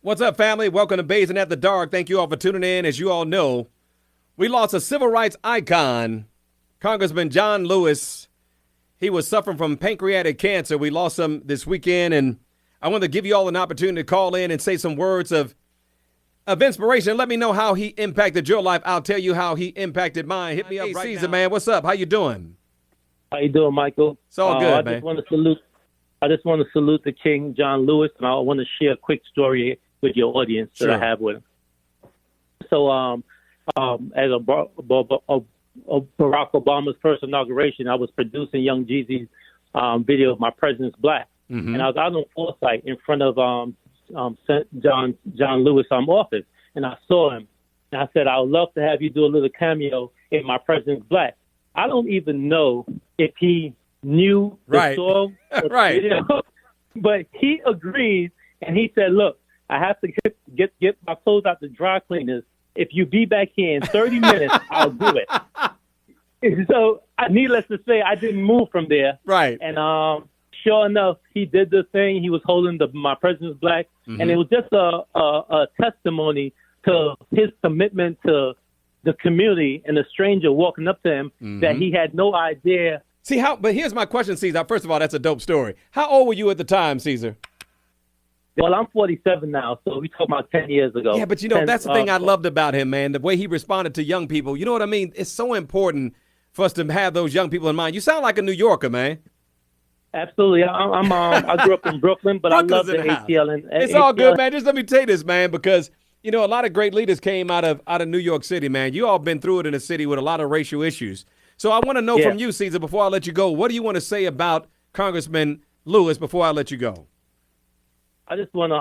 What's up, family? Welcome to Blazing at the Dark. Thank you all for tuning in. As you all know, we lost a civil rights icon, Congressman John Lewis. He was suffering from pancreatic cancer. We lost him this weekend, and I want to give you all an opportunity to call in and say some words of inspiration. Let me know how he impacted your life. I'll tell you how he impacted mine. Hit me up right Caesar, now. Man. What's up? How you doing? How you doing, Michael? It's all good, man. I just want to salute the King, John Lewis, and I want to share a quick story with your audience that I have with him. So, as a Barack Obama's first inauguration, I was producing Young Jeezy's video of My President's Black, and I was out on Forsyth in front of John Lewis' office, and I saw him, and I said, I would love to have you do a little cameo in My President's Black. I don't even know if he knew the song or the video, but he agreed, and he said, look, I have to get my clothes out the dry cleaners. If you be back here in 30 minutes, I'll do it. So, needless to say, I didn't move from there. Right. And sure enough, he did the thing. He was holding My President's Black, and it was just a testimony to his commitment to the community, and a stranger walking up to him that he had no idea. But here's my question, Caesar. First of all, that's a dope story. How old were you at the time, Caesar? Well, I'm 47 now, so we talking about 10 years ago. Yeah, but that's the thing I loved about him, man, the way he responded to young people. You know what I mean? It's so important for us to have those young people in mind. You sound like a New Yorker, man. Absolutely. I grew up in Brooklyn, but I love the ATL. It's all good, man. Just let me tell you this, man, because, a lot of great leaders came out of New York City, man. You all been through it in a city with a lot of racial issues. So I want to know from you, Caesar, before I let you go, what do you want to say about Congressman Lewis before I let you go? I just want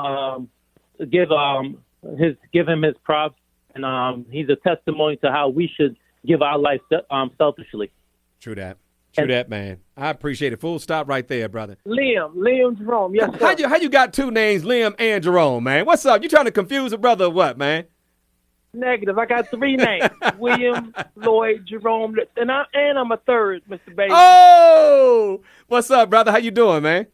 to give him his props, and he's a testimony to how we should give our life selfishly. True that, man. I appreciate it. Full stop right there, brother. Liam Jerome. Yes, sir. How you got two names, Liam and Jerome, man? What's up? You trying to confuse a brother or what, man? Negative. I got three names: William, Lloyd, Jerome, and I'm a third, Mr. Baby. Oh, what's up, brother? How you doing, man?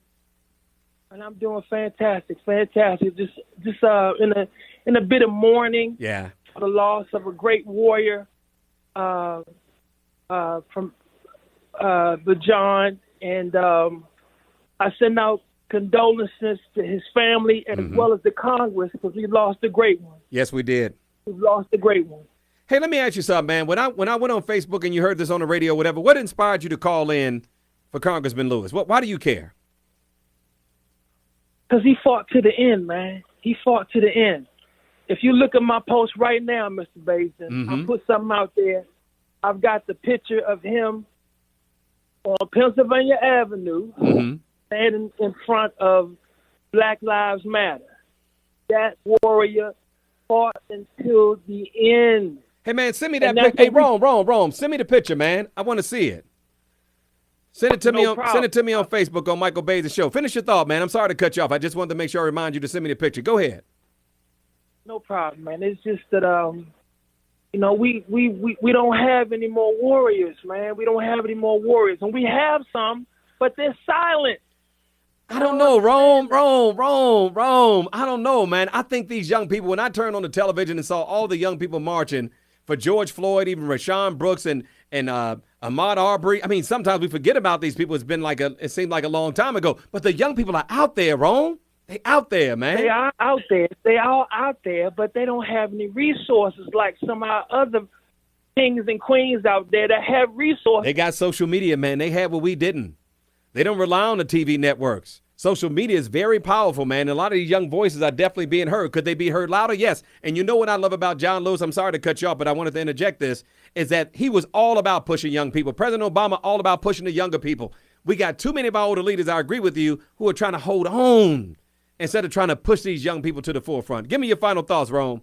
And I'm doing fantastic. Just in a bit of mourning. Yeah. For the loss of a great warrior, from the John, and I send out condolences to his family as well as the Congress, because we lost a great one. Yes, we did. We lost a great one. Hey, let me ask you something, man. When I went on Facebook and you heard this on the radio, whatever, what inspired you to call in for Congressman Lewis? Why do you care? Because he fought to the end, man. He fought to the end. If you look at my post right now, Mr. Basin, I put something out there. I've got the picture of him on Pennsylvania Avenue standing in front of Black Lives Matter. That warrior fought until the end. Hey, man, send me that picture. Hey, Rome, send me the picture, man. I want to see it. Send it to me on Facebook on Michael Bays' show. Finish your thought, man. I'm sorry to cut you off. I just wanted to make sure I remind you to send me the picture. Go ahead. No problem, man. It's just that we don't have any more warriors, man. We don't have any more warriors, and we have some, but they're silent. I don't know, Rome. I don't know, man. I think these young people, when I turned on the television and saw all the young people marching for George Floyd, even Rashawn Brooks and Ahmaud Arbery. I mean, sometimes we forget about these people. It seemed like a long time ago. But the young people are out there, Rome. They out there, man. They are out there. They are out there, but they don't have any resources like some of our other kings and queens out there that have resources. They got social media, man. They had what we didn't. They don't rely on the TV networks. Social media is very powerful, man. And a lot of these young voices are definitely being heard. Could they be heard louder? Yes. And you know what I love about John Lewis? I'm sorry to cut you off, but I wanted to interject this, is that he was all about pushing young people. President Obama, all about pushing the younger people. We got too many of our older leaders, I agree with you, who are trying to hold on instead of trying to push these young people to the forefront. Give me your final thoughts, Rome.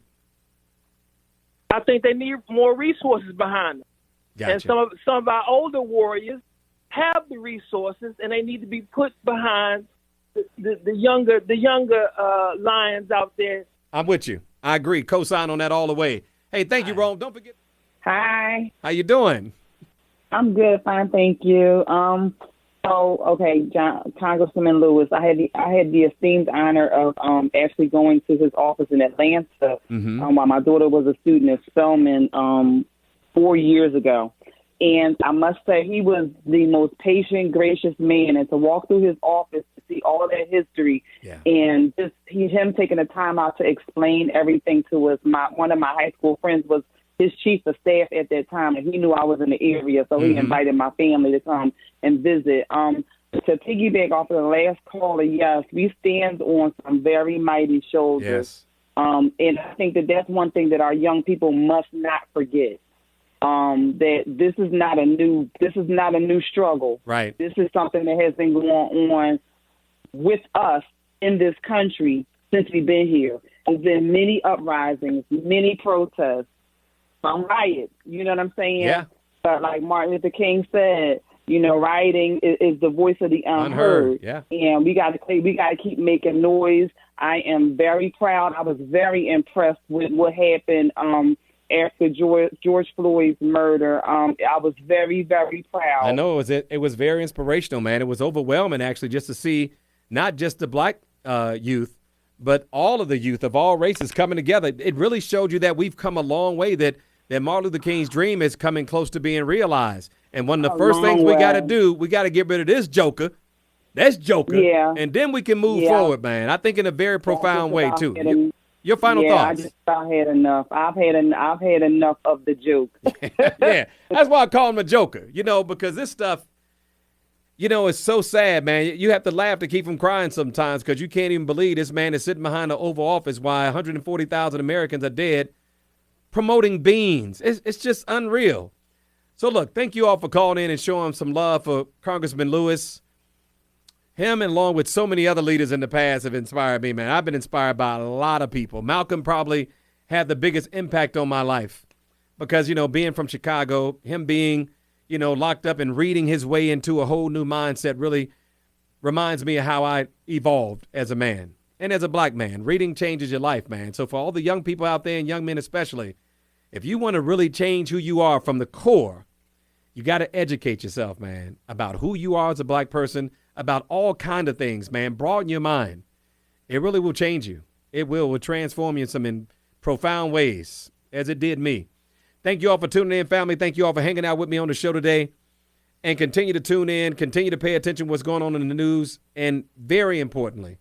I think they need more resources behind them. Gotcha. And some of our older warriors have the resources, and they need to be put behind the younger lions out there. I'm with you. I agree. Co-sign on that all the way. Hey, thank you, Rome. Don't forget. Hi. How you doing? I'm good, fine, thank you. So, okay, Congressman Lewis, I had the esteemed honor of actually going to his office in Atlanta while my daughter was a student at Spelman 4 years ago. And I must say he was the most patient, gracious man. And to walk through his office to see all of that history and just him taking the time out to explain everything to us. One of my high school friends was his chief of staff at that time, and he knew I was in the area, so he invited my family to come and visit. To piggyback off of the last caller, yes, we stand on some very mighty shoulders. And I think that's one thing that our young people must not forget. That this is not a new struggle. Right. This is something that has been going on with us in this country since we've been here. There's been many uprisings, many protests, some riots. You know what I'm saying? Yeah. But like Martin Luther King said, rioting is the voice of the unheard. Yeah. And we got to keep making noise. I am very proud. I was very impressed with what happened after George Floyd's murder. I was very, very proud. I know it was very inspirational, man. It was overwhelming, actually, just to see not just the black youth, but all of the youth of all races coming together. It really showed you that we've come a long way, that Martin Luther King's dream is coming close to being realized. And one of the first things we got to do, we got to get rid of this joker. That's Joker. Yeah. And then we can move forward, man. I think in a very profound way, too. Your final thoughts? I just about had enough. I've had enough of the joke. Yeah, that's why I call him a joker. Because this stuff, it's so sad, man. You have to laugh to keep from crying sometimes because you can't even believe this man is sitting behind the Oval Office while 140,000 Americans are dead promoting beans. It's just unreal. So, look, thank you all for calling in and showing some love for Congressman Lewis. Him, and along with so many other leaders in the past, have inspired me, man. I've been inspired by a lot of people. Malcolm probably had the biggest impact on my life because, being from Chicago, him being, locked up and reading his way into a whole new mindset really reminds me of how I evolved as a man and as a black man. Reading changes your life, man. So for all the young people out there, and young men especially, if you want to really change who you are from the core, you got to educate yourself, man, about who you are as a black person, about all kind of things, man. Broaden your mind. It really will change you. It will transform you in profound ways, as it did me. Thank you all for tuning in, family. Thank you all for hanging out with me on the show today. And continue to tune in, continue to pay attention to what's going on in the news. And very importantly,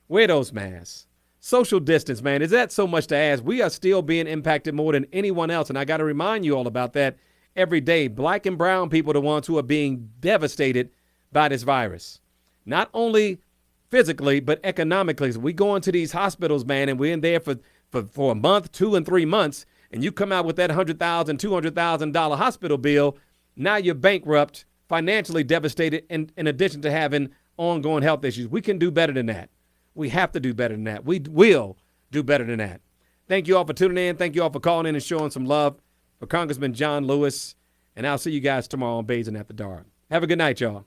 wear those masks. Social distance, man. Is that so much to ask? We are still being impacted more than anyone else. And I got to remind you all about that every day. Black and brown people are the ones who are being devastated by this virus. Not only physically, but economically. So we go into these hospitals, man, and we're in there for a month, 2 and 3 months, and you come out with that $100,000, $200,000 hospital bill. Now you're bankrupt, financially devastated, in addition to having ongoing health issues. We can do better than that. We have to do better than that. We will do better than that. Thank you all for tuning in. Thank you all for calling in and showing some love for Congressman John Lewis. And I'll see you guys tomorrow on Blazing After Dark. Have a good night, y'all.